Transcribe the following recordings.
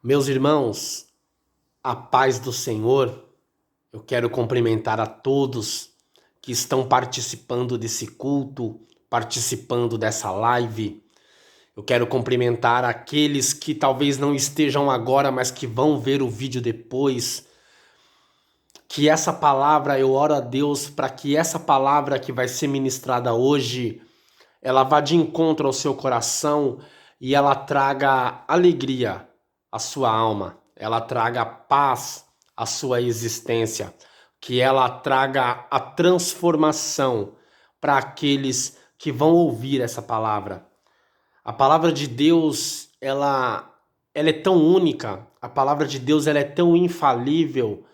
Meus irmãos, a paz do Senhor, eu quero cumprimentar a todos que estão participando desse culto, participando dessa live. Eu quero cumprimentar aqueles que talvez não estejam agora, mas que vão ver o vídeo depois. Que essa palavra, eu oro a Deus para que essa palavra que vai ser ministrada hoje, ela vá de encontro ao seu coração e ela traga alegria à sua alma, ela traga paz à sua existência, que ela traga a transformação para aqueles que vão ouvir essa palavra. A palavra de Deus, ela é tão única, a palavra de Deus ela é tão infalível,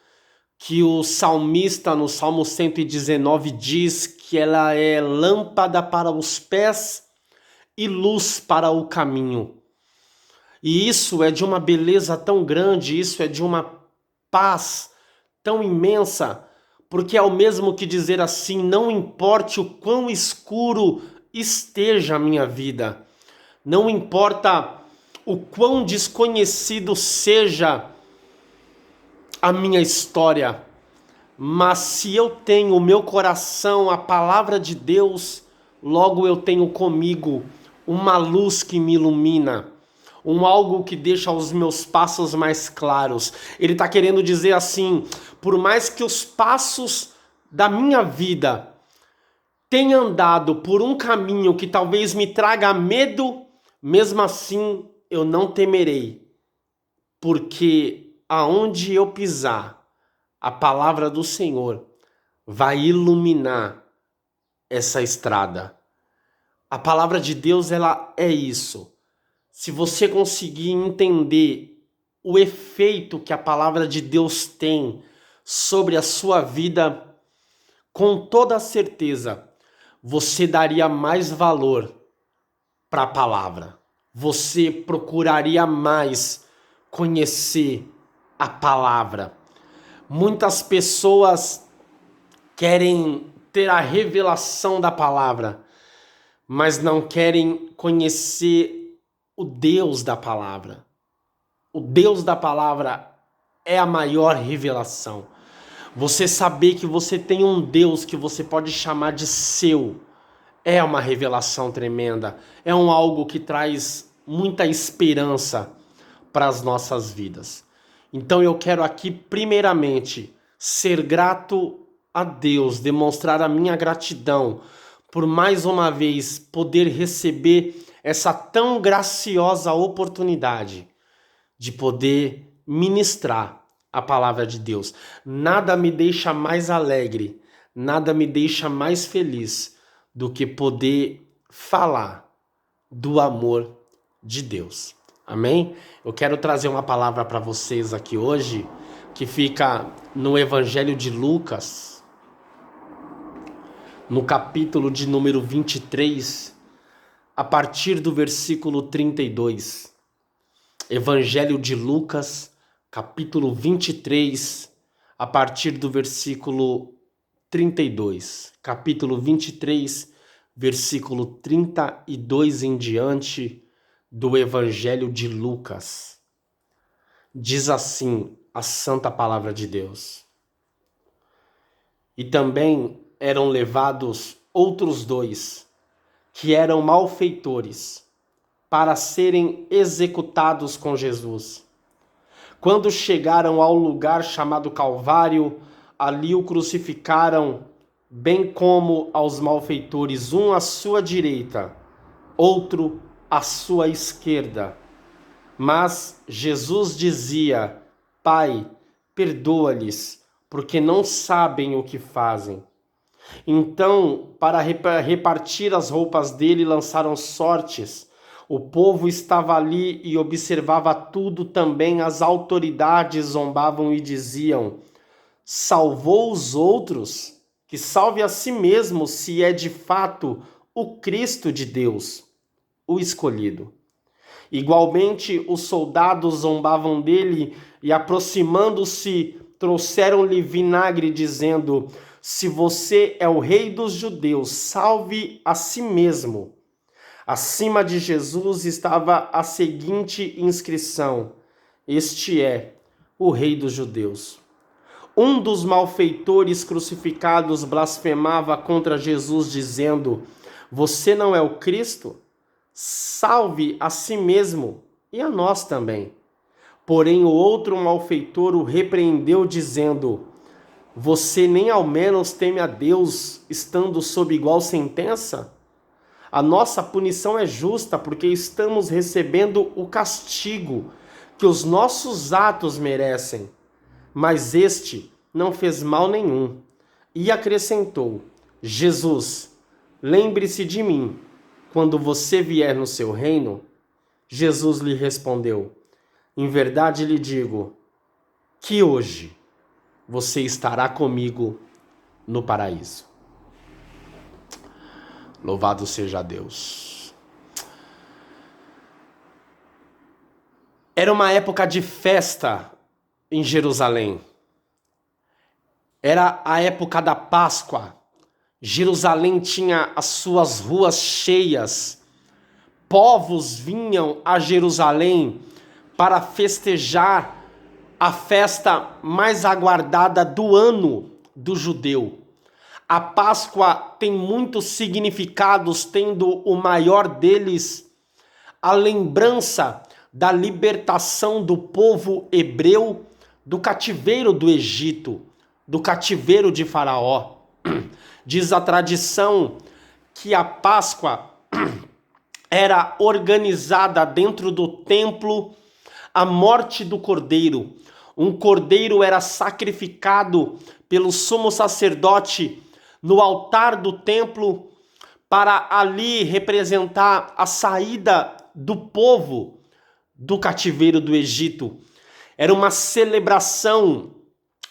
que o salmista no Salmo 119 diz que ela é lâmpada para os pés e luz para o caminho. E isso é de uma beleza tão grande, isso é de uma paz tão imensa, porque é o mesmo que dizer assim: não importe o quão escuro esteja a minha vida, não importa o quão desconhecido seja a minha história, mas se eu tenho o meu coração, a palavra de Deus, logo eu tenho comigo uma luz que me ilumina, algo que deixa os meus passos mais claros. Ele está querendo dizer assim: por mais que os passos da minha vida tenham andado por um caminho que talvez me traga medo, mesmo assim eu não temerei, porque aonde eu pisar, a palavra do Senhor vai iluminar essa estrada. A palavra de Deus, ela é isso. Se você conseguir entender o efeito que a palavra de Deus tem sobre a sua vida, com toda certeza, você daria mais valor para a palavra. Você procuraria mais conhecer a palavra. Muitas pessoas querem ter a revelação da palavra, mas não querem conhecer o Deus da palavra. O Deus da palavra é a maior revelação. Você saber que você tem um Deus que você pode chamar de seu é uma revelação tremenda. É algo que traz muita esperança para as nossas vidas. Então eu quero aqui, primeiramente, ser grato a Deus, demonstrar a minha gratidão por mais uma vez poder receber essa tão graciosa oportunidade de poder ministrar a palavra de Deus. Nada me deixa mais alegre, nada me deixa mais feliz do que poder falar do amor de Deus. Amém? Eu quero trazer uma palavra para vocês aqui hoje, que fica no Evangelho de Lucas, no capítulo de número 23, a partir do versículo 32. Evangelho de Lucas, capítulo 23, a partir do versículo 32. Capítulo 23, versículo 32 em diante do Evangelho de Lucas. Diz assim a santa palavra de Deus: E também eram levados outros dois, que eram malfeitores, para serem executados com Jesus. Quando chegaram ao lugar chamado Calvário, ali o crucificaram, bem como aos malfeitores, um à sua direita, outro à sua esquerda. Mas Jesus dizia: Pai, perdoa-lhes, porque não sabem o que fazem. Então, para repartir as roupas dele, lançaram sortes. O povo estava ali e observava tudo também. As autoridades zombavam e diziam: salvou os outros, que salve a si mesmo, se é de fato o Cristo de Deus, o escolhido. Igualmente, os soldados zombavam dele e, aproximando-se, trouxeram-lhe vinagre, dizendo: se você é o rei dos judeus, salve a si mesmo. Acima de Jesus estava a seguinte inscrição: este é o Rei dos Judeus. Um dos malfeitores crucificados blasfemava contra Jesus, dizendo: Você não é o Cristo? Salve a si mesmo e a nós também. Porém, o outro malfeitor o repreendeu, dizendo: Você nem ao menos teme a Deus, estando sob igual sentença? A nossa punição é justa, porque estamos recebendo o castigo que os nossos atos merecem. Mas este não fez mal nenhum. E acrescentou: Jesus, lembre-se de mim quando você vier no seu reino. Jesus lhe respondeu: Em verdade lhe digo que hoje você estará comigo no paraíso. Louvado seja Deus. Era uma época de festa em Jerusalém. Era a época da Páscoa. Jerusalém tinha as suas ruas cheias. Povos vinham a Jerusalém para festejar a festa mais aguardada do ano do judeu. A Páscoa tem muitos significados, tendo o maior deles a lembrança da libertação do povo hebreu do cativeiro do Egito, do cativeiro de Faraó. Diz a tradição que a Páscoa era organizada dentro do templo a morte do cordeiro. Um cordeiro era sacrificado pelo sumo sacerdote no altar do templo para ali representar a saída do povo do cativeiro do Egito. Era uma celebração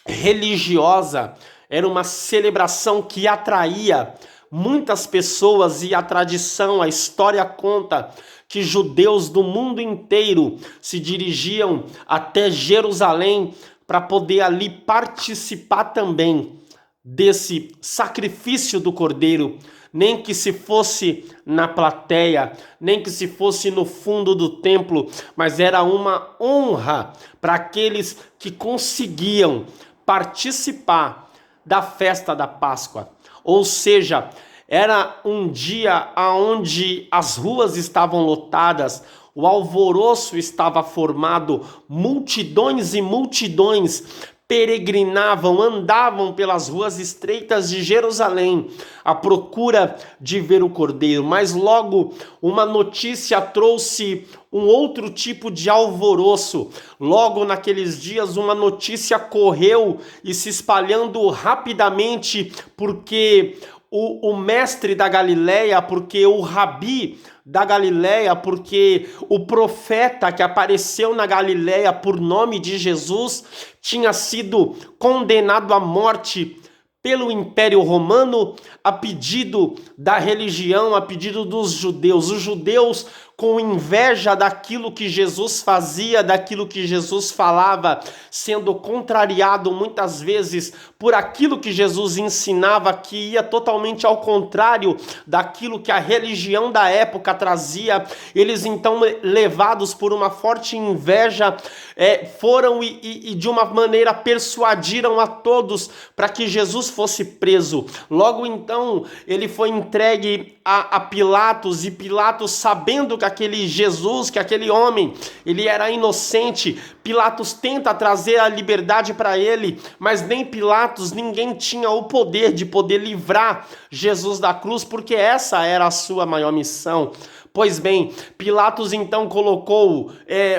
religiosa, era uma celebração que atraía muitas pessoas, e a tradição, a história conta que judeus do mundo inteiro se dirigiam até Jerusalém para poder ali participar também desse sacrifício do cordeiro, nem que se fosse na plateia, nem que se fosse no fundo do templo, mas era uma honra para aqueles que conseguiam participar da festa da Páscoa. Ou seja, era um dia onde as ruas estavam lotadas, o alvoroço estava formado, multidões e multidões peregrinavam, andavam pelas ruas estreitas de Jerusalém à procura de ver o cordeiro. Mas logo uma notícia trouxe um outro tipo de alvoroço. Logo naqueles dias uma notícia correu e se espalhando rapidamente, porque o mestre da Galileia, porque o rabi da Galileia, porque o profeta que apareceu na Galileia por nome de Jesus tinha sido condenado à morte pelo Império Romano a pedido da religião, a pedido dos judeus. Os judeus, com inveja daquilo que Jesus fazia, daquilo que Jesus falava, sendo contrariado muitas vezes por aquilo que Jesus ensinava, que ia totalmente ao contrário daquilo que a religião da época trazia. Eles então, levados por uma forte inveja, foram e de uma maneira persuadiram a todos para que Jesus fosse preso. Logo então ele foi entregue a Pilatos, e Pilatos, sabendo que aquele Jesus, que aquele homem, ele era inocente, Pilatos tenta trazer a liberdade para ele, mas nem Pilatos, ninguém tinha o poder de poder livrar Jesus da cruz, porque essa era a sua maior missão. Pois bem, Pilatos então colocou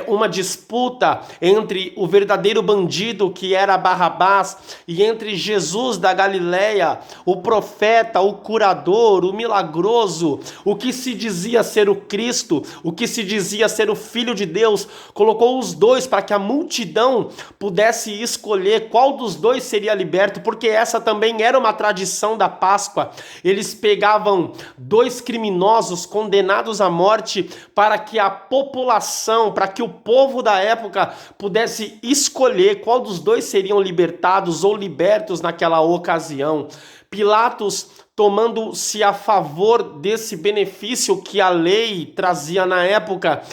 uma disputa entre o verdadeiro bandido, que era Barrabás, e entre Jesus da Galileia, o profeta, o curador, o milagroso, o que se dizia ser o Cristo, o que se dizia ser o Filho de Deus. Colocou os dois para que a multidão pudesse escolher qual dos dois seria liberto, porque essa também era uma tradição da Páscoa. Eles pegavam dois criminosos condenados à morte para que a população, para que o povo da época pudesse escolher qual dos dois seriam libertados ou libertos naquela ocasião. Pilatos, tomando-se a favor desse benefício que a lei trazia na época,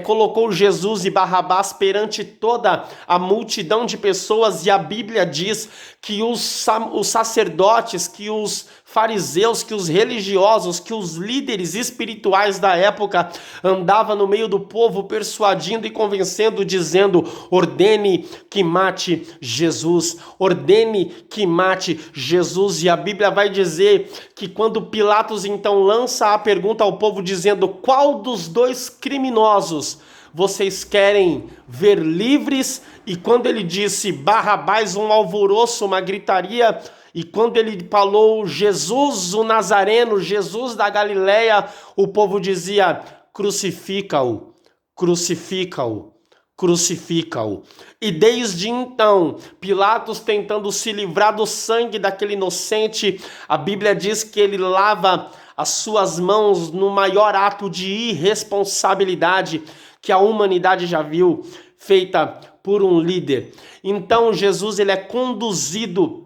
colocou Jesus e Barrabás perante toda a multidão de pessoas, e a Bíblia diz que os sacerdotes, que os fariseus, que os religiosos, que os líderes espirituais da época andavam no meio do povo persuadindo e convencendo, dizendo: ordene que mate Jesus, ordene que mate Jesus. E a Bíblia vai dizer que quando Pilatos então lança a pergunta ao povo dizendo: qual dos dois criminosos vocês querem ver livres? E quando ele disse Barrabás, um alvoroço, uma gritaria. E quando ele falou Jesus o Nazareno, Jesus da Galileia, o povo dizia: crucifica-o, crucifica-o, crucifica-o. E desde então, Pilatos, tentando se livrar do sangue daquele inocente, a Bíblia diz que ele lava as suas mãos no maior ato de irresponsabilidade que a humanidade já viu, feita por um líder. Então Jesus, ele é conduzido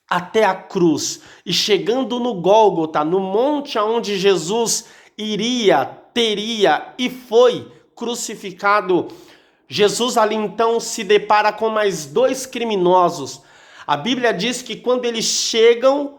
até a cruz, e chegando no Gólgota, no monte aonde Jesus teria e foi crucificado, Jesus ali então se depara com mais dois criminosos. A Bíblia diz que quando eles chegam,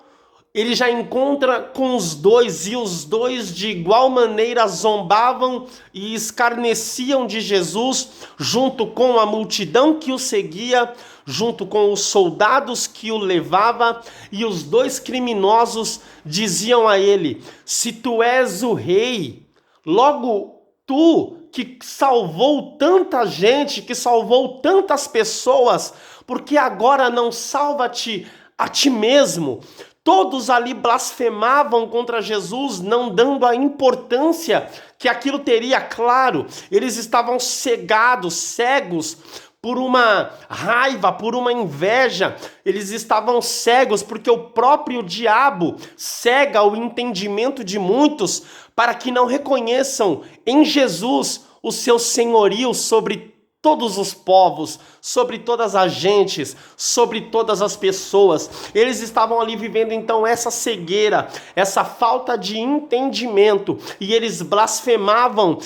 ele já encontra com os dois, e os dois de igual maneira zombavam e escarneciam de Jesus, junto com a multidão que o seguia, junto com os soldados que o levava, e os dois criminosos diziam a ele: se tu és o rei, logo tu que salvou tanta gente, que salvou tantas pessoas, porque agora não salva-te a ti mesmo? Todos ali blasfemavam contra Jesus, não dando a importância que aquilo teria. Claro, eles estavam cegos por uma raiva, por uma inveja. Eles estavam cegos porque o próprio diabo cega o entendimento de muitos para que não reconheçam em Jesus o seu senhorio sobre todos os povos, sobre todas as gentes, sobre todas as pessoas. Eles estavam ali vivendo então essa cegueira, essa falta de entendimento, e eles blasfemavam,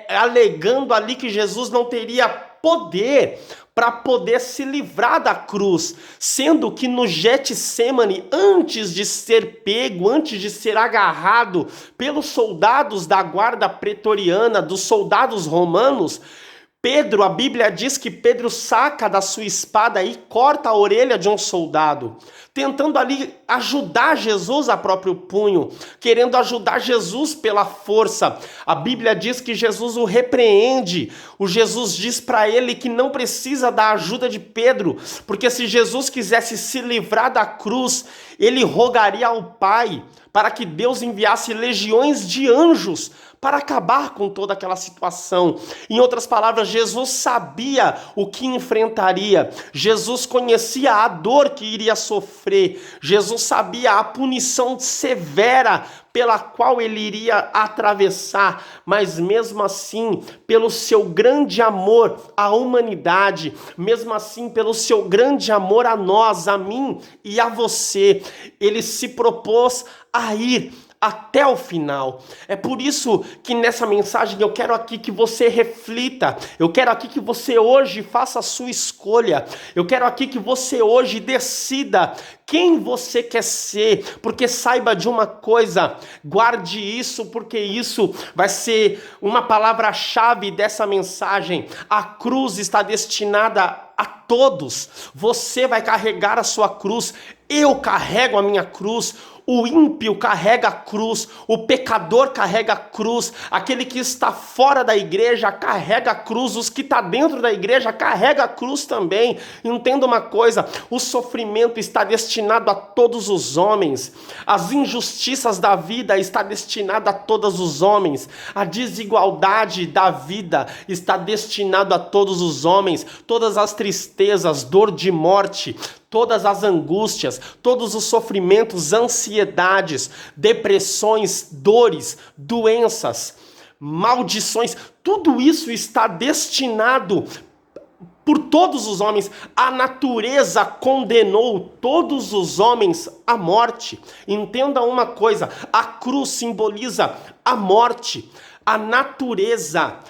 alegando ali que Jesus não teria poder para poder se livrar da cruz, sendo que no Getsêmani, antes de ser pego, antes de ser agarrado pelos soldados da guarda pretoriana, dos soldados romanos, Pedro, a Bíblia diz que Pedro saca da sua espada e corta a orelha de um soldado, tentando ali ajudar Jesus a próprio punho, querendo ajudar Jesus pela força. A Bíblia diz que Jesus o repreende, Jesus diz para ele que não precisa da ajuda de Pedro, porque se Jesus quisesse se livrar da cruz, ele rogaria ao Pai para que Deus enviasse legiões de anjos para acabar com toda aquela situação. Em outras palavras, Jesus sabia o que enfrentaria. Jesus conhecia a dor que iria sofrer. Jesus sabia a punição severa pela qual ele iria atravessar, mas mesmo assim, pelo seu grande amor à humanidade, mesmo assim, pelo seu grande amor a nós, a mim e a você, ele se propôs a ir até o final. É por isso que nessa mensagem eu quero aqui que você reflita, eu quero aqui que você hoje faça a sua escolha, eu quero aqui que você hoje decida quem você quer ser, porque saiba de uma coisa, guarde isso, porque isso vai ser uma palavra-chave dessa mensagem. A cruz está destinada a todos, você vai carregar a sua cruz, eu carrego a minha cruz, o ímpio carrega a cruz, o pecador carrega a cruz, aquele que está fora da igreja carrega a cruz, os que estão dentro da igreja carrega a cruz também. Entenda uma coisa, o sofrimento está destinado a todos os homens, as injustiças da vida está destinada a todos os homens, a desigualdade da vida está destinada a todos os homens, todas as tristezas, dor de morte, todas as angústias, todos os sofrimentos, ansiedades, depressões, dores, doenças, maldições, tudo isso está destinado por todos os homens. A natureza condenou todos os homens à morte. Entenda uma coisa, a cruz simboliza a morte. A natureza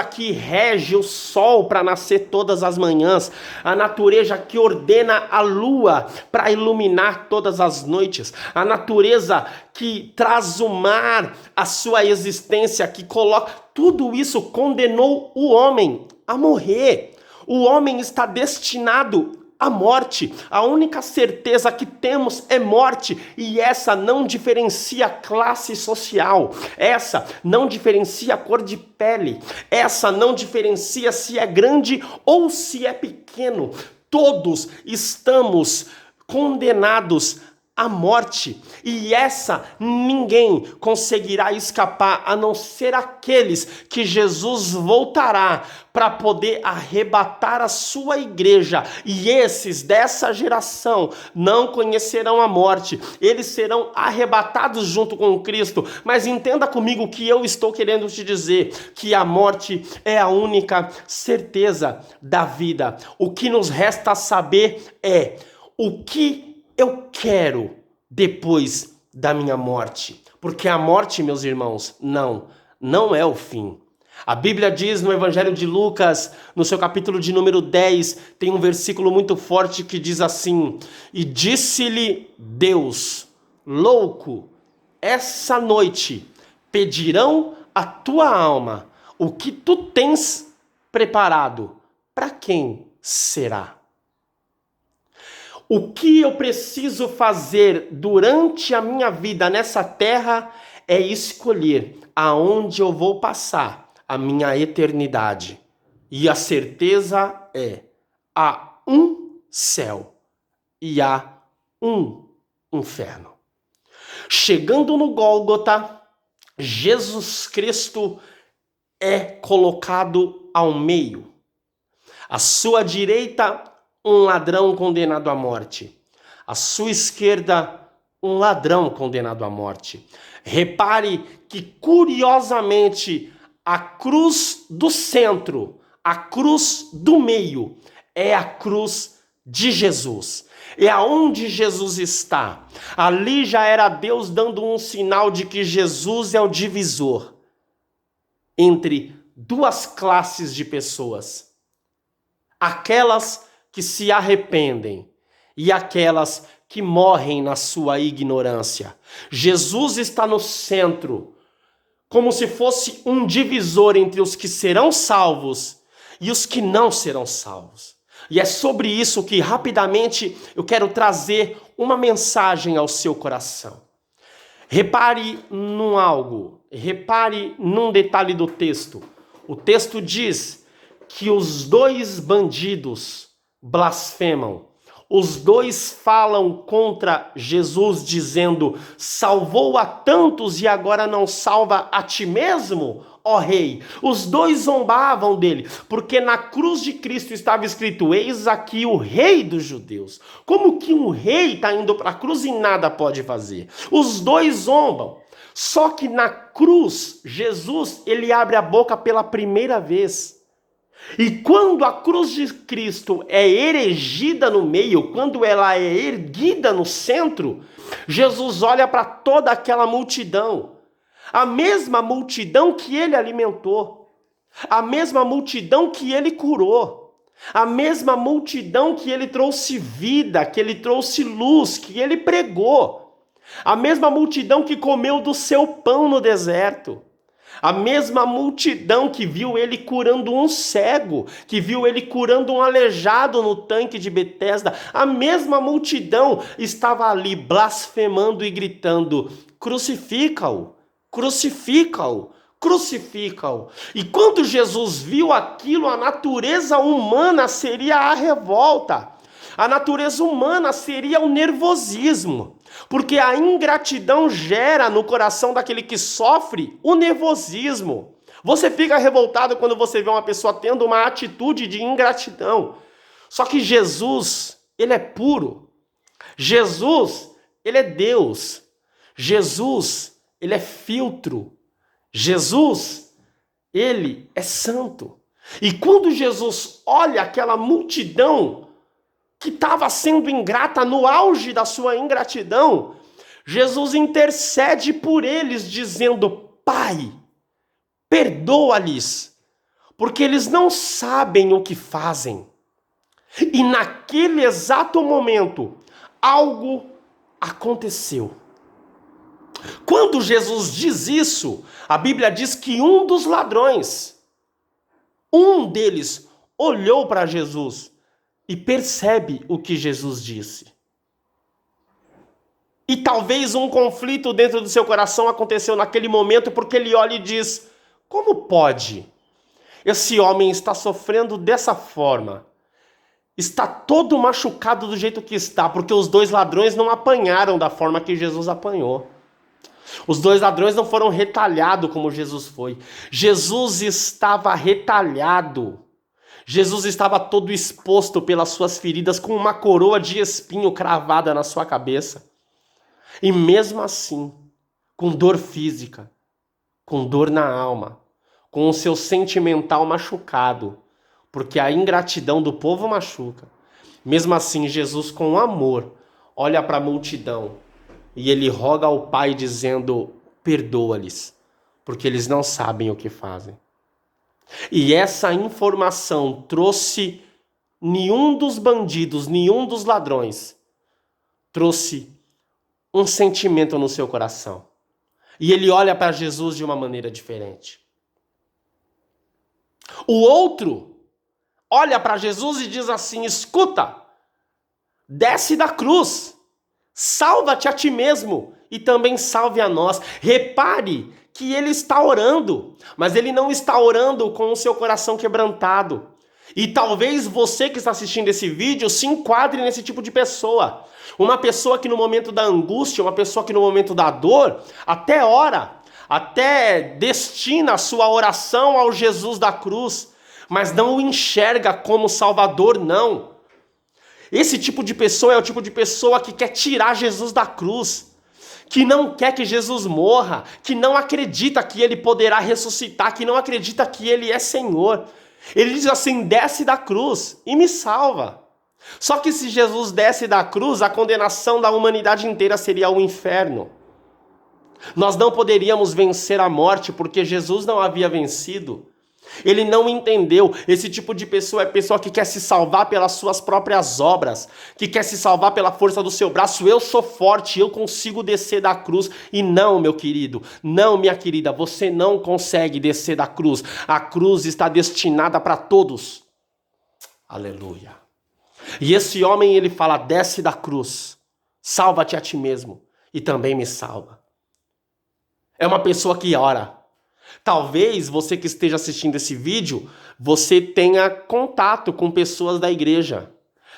que rege o sol para nascer todas as manhãs, a natureza que ordena a lua para iluminar todas as noites, a natureza que traz o mar à sua existência, que coloca, tudo isso condenou o homem a morrer. O homem está destinado à morte. A única certeza que temos é morte, e essa não diferencia classe social, essa não diferencia cor de pele, essa não diferencia se é grande ou se é pequeno. Todos estamos condenados à morte, e essa ninguém conseguirá escapar, a não ser aqueles que Jesus voltará para poder arrebatar a sua igreja, e esses dessa geração não conhecerão a morte, eles serão arrebatados junto com Cristo. Mas entenda comigo que eu estou querendo te dizer que a morte é a única certeza da vida. O que nos resta saber é o que eu quero depois da minha morte. Porque a morte, meus irmãos, não é o fim. A Bíblia diz no Evangelho de Lucas, no seu capítulo de número 10, tem um versículo muito forte que diz assim: e disse-lhe Deus, louco, essa noite pedirão a tua alma, o que tu tens preparado, para quem será? O que eu preciso fazer durante a minha vida nessa terra é escolher aonde eu vou passar a minha eternidade. E a certeza é: há um céu e há um inferno. Chegando no Gólgota, Jesus Cristo é colocado ao meio. À sua direita, um ladrão condenado à morte. À sua esquerda, um ladrão condenado à morte. Repare que, curiosamente, a cruz do centro, a cruz do meio, é a cruz de Jesus. É aonde Jesus está. Ali já era Deus dando um sinal de que Jesus é o divisor entre duas classes de pessoas. Aquelas que se arrependem e aquelas que morrem na sua ignorância. Jesus está no centro, como se fosse um divisor entre os que serão salvos e os que não serão salvos. E é sobre isso que rapidamente eu quero trazer uma mensagem ao seu coração. Repare num detalhe do texto. O texto diz que os dois bandidos blasfemam. Os dois falam contra Jesus, dizendo: salvou a tantos e agora não salva a ti mesmo, ó rei? Os dois zombavam dele, porque na cruz de Cristo estava escrito: eis aqui o rei dos judeus. Como que um rei está indo para a cruz e nada pode fazer? Os dois zombam. Só que na cruz, Jesus, ele abre a boca pela primeira vez. E quando a cruz de Cristo é erigida no meio, quando ela é erguida no centro, Jesus olha para toda aquela multidão, a mesma multidão que ele alimentou, a mesma multidão que ele curou, a mesma multidão que ele trouxe vida, que ele trouxe luz, que ele pregou, a mesma multidão que comeu do seu pão no deserto. A mesma multidão que viu ele curando um cego, que viu ele curando um aleijado no tanque de Betesda, a mesma multidão estava ali blasfemando e gritando: crucifica-o, crucifica-o, crucifica-o. E quando Jesus viu aquilo, a natureza humana seria a revolta. A natureza humana seria o nervosismo, porque a ingratidão gera no coração daquele que sofre o nervosismo. Você fica revoltado quando você vê uma pessoa tendo uma atitude de ingratidão. Só que Jesus, ele é puro. Jesus, ele é Deus. Jesus, ele é filtro. Jesus, ele é santo. E quando Jesus olha aquela multidão que estava sendo ingrata no auge da sua ingratidão, Jesus intercede por eles, dizendo: Pai, perdoa-lhes, porque eles não sabem o que fazem. E naquele exato momento, algo aconteceu. Quando Jesus diz isso, a Bíblia diz que um dos ladrões, um deles, olhou para Jesus e percebe o que Jesus disse. E talvez um conflito dentro do seu coração aconteceu naquele momento, porque ele olha e diz: como pode? Esse homem está sofrendo dessa forma. Está todo machucado do jeito que está, porque os dois ladrões não apanharam da forma que Jesus apanhou. Os dois ladrões não foram retalhados como Jesus foi. Jesus estava retalhado. Jesus estava todo exposto pelas suas feridas, com uma coroa de espinho cravada na sua cabeça. E mesmo assim, com dor física, com dor na alma, com o seu sentimental machucado, porque a ingratidão do povo machuca. Mesmo assim, Jesus, com amor, olha para a multidão e ele roga ao Pai dizendo: perdoa-lhes, porque eles não sabem o que fazem. E essa informação trouxe nenhum dos bandidos, nenhum dos ladrões, trouxe um sentimento no seu coração. E ele olha para Jesus de uma maneira diferente. O outro olha para Jesus e diz assim: escuta, desce da cruz, salva-te a ti mesmo e também salve a nós. Repare que ele está orando, mas ele não está orando com o seu coração quebrantado. E talvez você que está assistindo esse vídeo se enquadre nesse tipo de pessoa. Uma pessoa que no momento da angústia, uma pessoa que no momento da dor, até ora, até destina a sua oração ao Jesus da cruz, mas não o enxerga como Salvador, não. Esse tipo de pessoa é o tipo de pessoa que quer tirar Jesus da cruz, que não quer que Jesus morra, que não acredita que ele poderá ressuscitar, que não acredita que ele é Senhor. Ele diz assim: desce da cruz e me salva. Só que se Jesus desce da cruz, a condenação da humanidade inteira seria o inferno. Nós não poderíamos vencer a morte porque Jesus não havia vencido. Ele não entendeu. Esse tipo de pessoa é pessoa que quer se salvar pelas suas próprias obras, que quer se salvar pela força do seu braço. Eu sou forte, eu consigo descer da cruz. E não, meu querido, não, minha querida, você não consegue descer da cruz. A cruz está destinada para todos. Aleluia. E esse homem, ele fala: desce da cruz, salva-te a ti mesmo e também me salva. É uma pessoa que ora. Talvez você que esteja assistindo esse vídeo, você tenha contato com pessoas da igreja.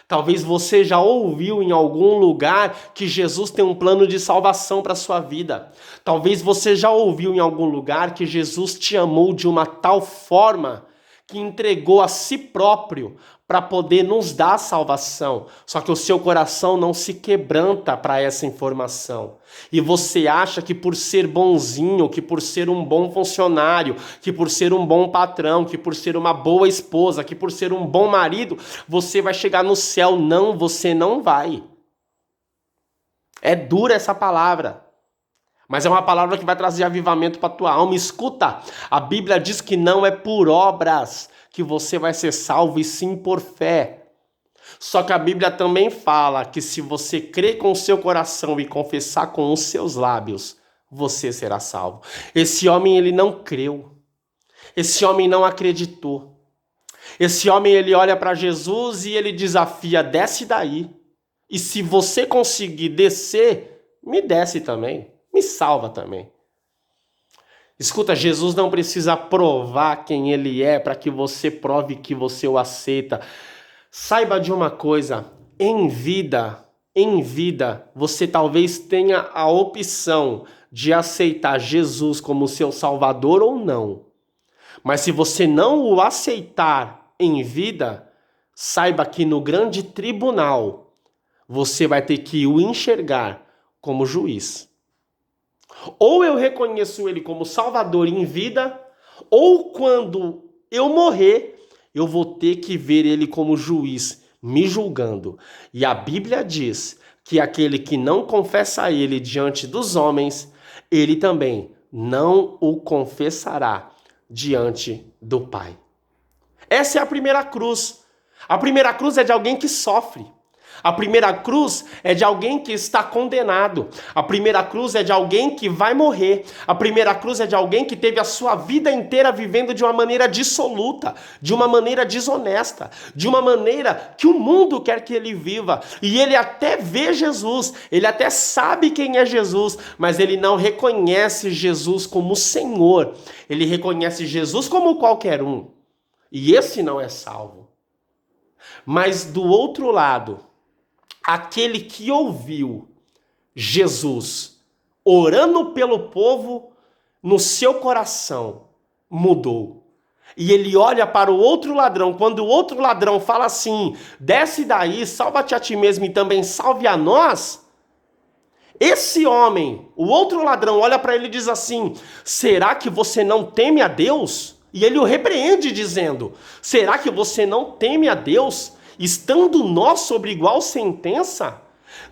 Talvez você já ouviu em algum lugar que Jesus tem um plano de salvação para a sua vida. Talvez você já ouviu em algum lugar que Jesus te amou de uma tal forma que entregou a si próprio para poder nos dar a salvação. Só que o seu coração não se quebranta para essa informação. E você acha que por ser bonzinho, que por ser um bom funcionário, que por ser um bom patrão, que por ser uma boa esposa, que por ser um bom marido, você vai chegar no céu. Não, você não vai. É dura essa palavra. Mas é uma palavra que vai trazer avivamento para a tua alma. Escuta, a Bíblia diz que não é por obras que você vai ser salvo, e sim por fé. Só que a Bíblia também fala que se você crer com o seu coração e confessar com os seus lábios, você será salvo. Esse homem, ele não creu. Esse homem não acreditou. Esse homem, ele olha para Jesus e ele desafia: desce daí. E se você conseguir descer, me desce também. Me salva também. Escuta, Jesus não precisa provar quem ele é para que você prove que você o aceita. Saiba de uma coisa: em vida, você talvez tenha a opção de aceitar Jesus como seu Salvador ou não. Mas se você não o aceitar em vida, saiba que no grande tribunal você vai ter que o enxergar como juiz. Ou eu reconheço ele como Salvador em vida, ou quando eu morrer, eu vou ter que ver ele como juiz, me julgando. E a Bíblia diz que aquele que não confessa ele diante dos homens, ele também não o confessará diante do Pai. Essa é a primeira cruz. A primeira cruz é de alguém que sofre. A primeira cruz é de alguém que está condenado. A primeira cruz é de alguém que vai morrer. A primeira cruz é de alguém que teve a sua vida inteira vivendo de uma maneira dissoluta, de uma maneira desonesta, de uma maneira que o mundo quer que ele viva. E ele até vê Jesus, ele até sabe quem é Jesus, mas ele não reconhece Jesus como Senhor. Ele reconhece Jesus como qualquer um. E esse não é salvo. Mas do outro lado, aquele que ouviu Jesus orando pelo povo, no seu coração mudou. E ele olha para o outro ladrão, quando o outro ladrão fala assim, desce daí, salva-te a ti mesmo e também salve a nós. Esse homem, o outro ladrão, olha para ele e diz assim, será que você não teme a Deus? E ele o repreende dizendo, será que você não teme a Deus? Estando nós sobre igual sentença,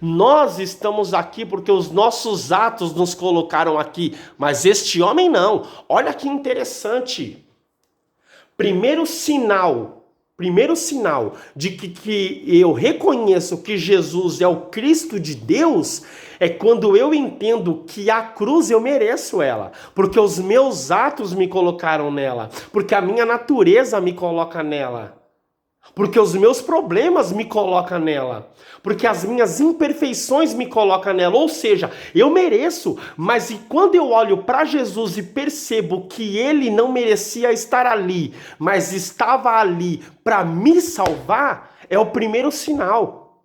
nós estamos aqui porque os nossos atos nos colocaram aqui, mas este homem não. Olha que interessante. Primeiro sinal de que eu reconheço que Jesus é o Cristo de Deus é quando eu entendo que a cruz eu mereço ela, porque os meus atos me colocaram nela, porque a minha natureza me coloca nela. Porque os meus problemas me colocam nela. Porque as minhas imperfeições me colocam nela. Ou seja, eu mereço. Mas e quando eu olho para Jesus e percebo que ele não merecia estar ali, mas estava ali para me salvar, é o primeiro sinal.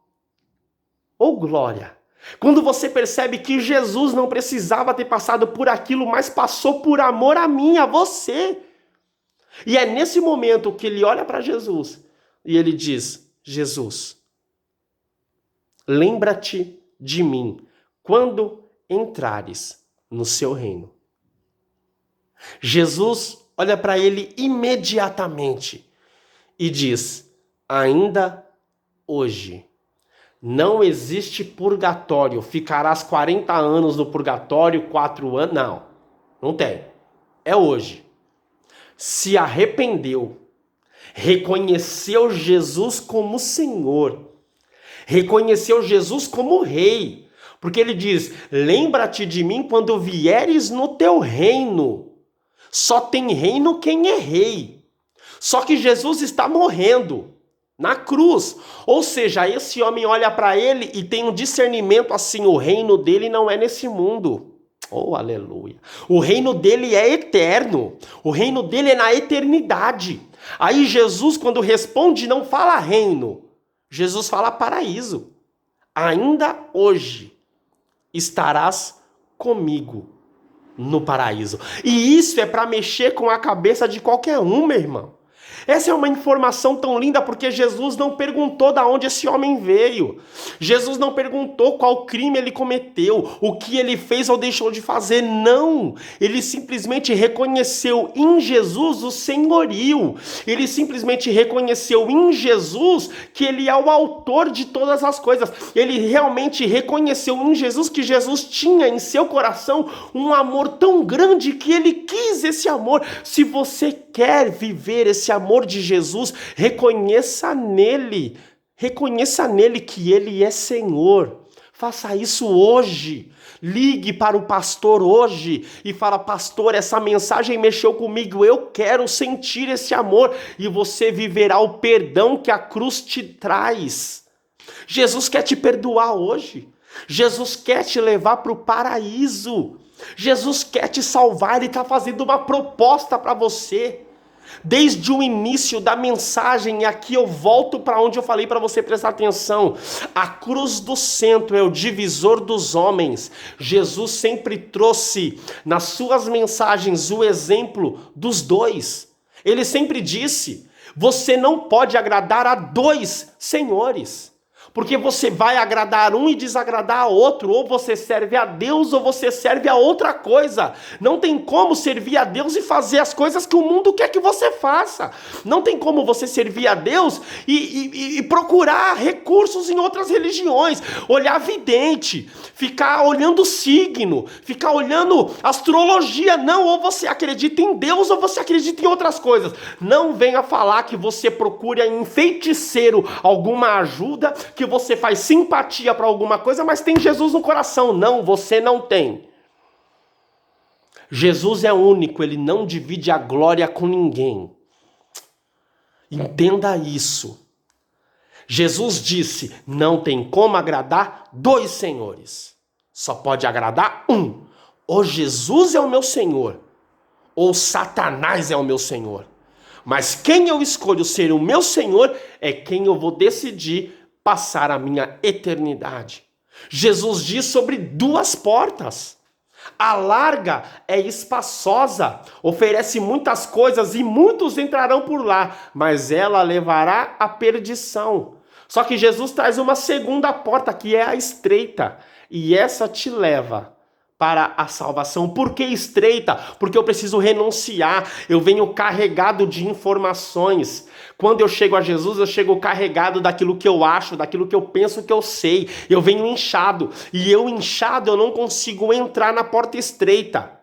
Oh, glória! Quando você percebe que Jesus não precisava ter passado por aquilo, mas passou por amor a mim, a você. E é nesse momento que ele olha para Jesus e ele diz, Jesus, lembra-te de mim quando entrares no seu reino. Jesus olha para ele imediatamente e diz, ainda hoje não existe purgatório, ficarás 40 anos no purgatório, 4 anos, não tem, é hoje. Se arrependeu, reconheceu Jesus como Senhor, reconheceu Jesus como Rei, porque ele diz, lembra-te de mim quando vieres no teu reino, só tem reino quem é rei, só que Jesus está morrendo na cruz, ou seja, esse homem olha para ele e tem um discernimento assim, o reino dele não é nesse mundo. Oh, aleluia. O reino dele é eterno. O reino dele é na eternidade. Aí Jesus, quando responde, não fala reino. Jesus fala paraíso. Ainda hoje estarás comigo no paraíso. E isso é para mexer com a cabeça de qualquer um, meu irmão. Essa é uma informação tão linda porque Jesus não perguntou de onde esse homem veio. Jesus não perguntou qual crime ele cometeu, o que ele fez ou deixou de fazer. Não! Ele simplesmente reconheceu em Jesus o senhorio. Ele simplesmente reconheceu em Jesus que ele é o autor de todas as coisas. Ele realmente reconheceu em Jesus que Jesus tinha em seu coração um amor tão grande que ele quis esse amor. Se você quer viver esse amor de Jesus, reconheça nele que ele é Senhor. Faça isso hoje. Ligue para o pastor hoje e fala, pastor, essa mensagem mexeu comigo, eu quero sentir esse amor, e você viverá o perdão que a cruz te traz. Jesus quer te perdoar hoje. Jesus quer te levar para o paraíso. Jesus quer te salvar, ele está fazendo uma proposta para você. Desde o início da mensagem, e aqui eu volto para onde eu falei para você prestar atenção, a cruz do centro é o divisor dos homens. Jesus sempre trouxe nas suas mensagens o exemplo dos dois. Ele sempre disse, você não pode agradar a dois senhores, Porque você vai agradar um e desagradar a outro, ou você serve a Deus ou você serve a outra coisa. Não tem como servir a Deus e fazer as coisas que o mundo quer que você faça. Não tem como você servir a Deus e procurar recursos em outras religiões, olhar vidente, ficar olhando signo, ficar olhando astrologia. Não, ou você acredita em Deus ou você acredita em outras coisas. Não venha falar que você procura em feiticeiro alguma ajuda, que você faz simpatia para alguma coisa, mas tem Jesus no coração. Não, você não tem. Jesus é único, ele não divide a glória com ninguém. Entenda isso. Jesus disse, não tem como agradar dois senhores. Só pode agradar um. Ou Jesus é o meu Senhor, ou Satanás é o meu Senhor. Mas quem eu escolho ser o meu Senhor é quem eu vou decidir passar a minha eternidade. Jesus diz sobre duas portas. A larga é espaçosa, oferece muitas coisas e muitos entrarão por lá, mas ela levará à perdição. Só que Jesus traz uma segunda porta, que é a estreita, e essa te leva para a salvação. Por que estreita? Porque eu preciso renunciar, eu venho carregado de informações. Quando eu chego a Jesus, eu chego carregado daquilo que eu acho, daquilo que eu penso que eu sei. Eu venho inchado, e eu inchado eu não consigo entrar na porta estreita.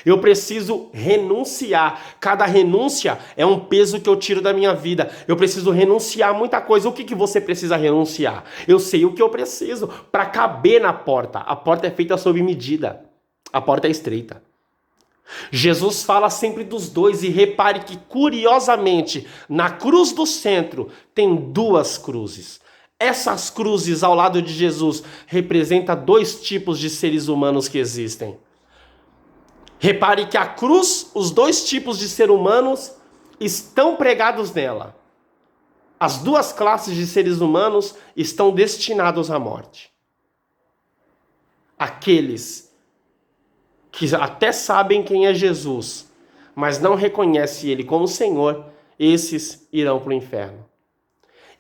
Eu preciso renunciar. Cada renúncia é um peso que eu tiro da minha vida. Eu preciso renunciar a muita coisa. O que você precisa renunciar? Eu sei o que eu preciso para caber na porta. A porta é feita sob medida. A porta é estreita. Jesus fala sempre dos dois e repare que, curiosamente, na cruz do centro tem duas cruzes. Essas cruzes ao lado de Jesus representam dois tipos de seres humanos que existem. Repare que a cruz, os dois tipos de seres humanos estão pregados nela. As duas classes de seres humanos estão destinados à morte. Aqueles que até sabem quem é Jesus, mas não reconhecem ele como Senhor, esses irão para o inferno.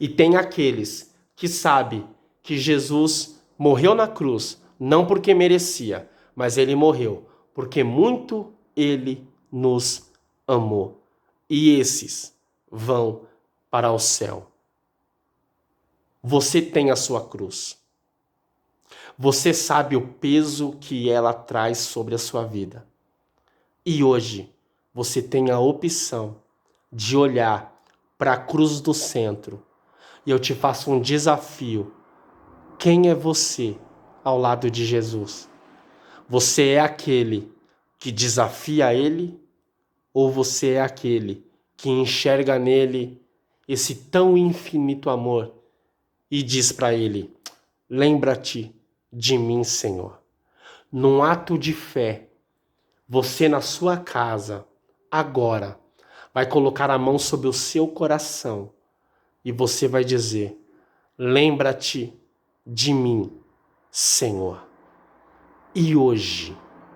E tem aqueles que sabem que Jesus morreu na cruz, não porque merecia, mas ele morreu porque muito ele nos amou. E esses vão para o céu. Você tem a sua cruz. Você sabe o peso que ela traz sobre a sua vida. E hoje você tem a opção de olhar para a cruz do centro. E eu te faço um desafio. Quem é você ao lado de Jesus? Você é aquele que desafia ele? Ou você é aquele que enxerga nele esse tão infinito amor e diz para ele, lembra-te de mim, Senhor. Num ato de fé, você na sua casa, agora, vai colocar a mão sobre o seu coração e você vai dizer, lembra-te de mim, Senhor. E hoje,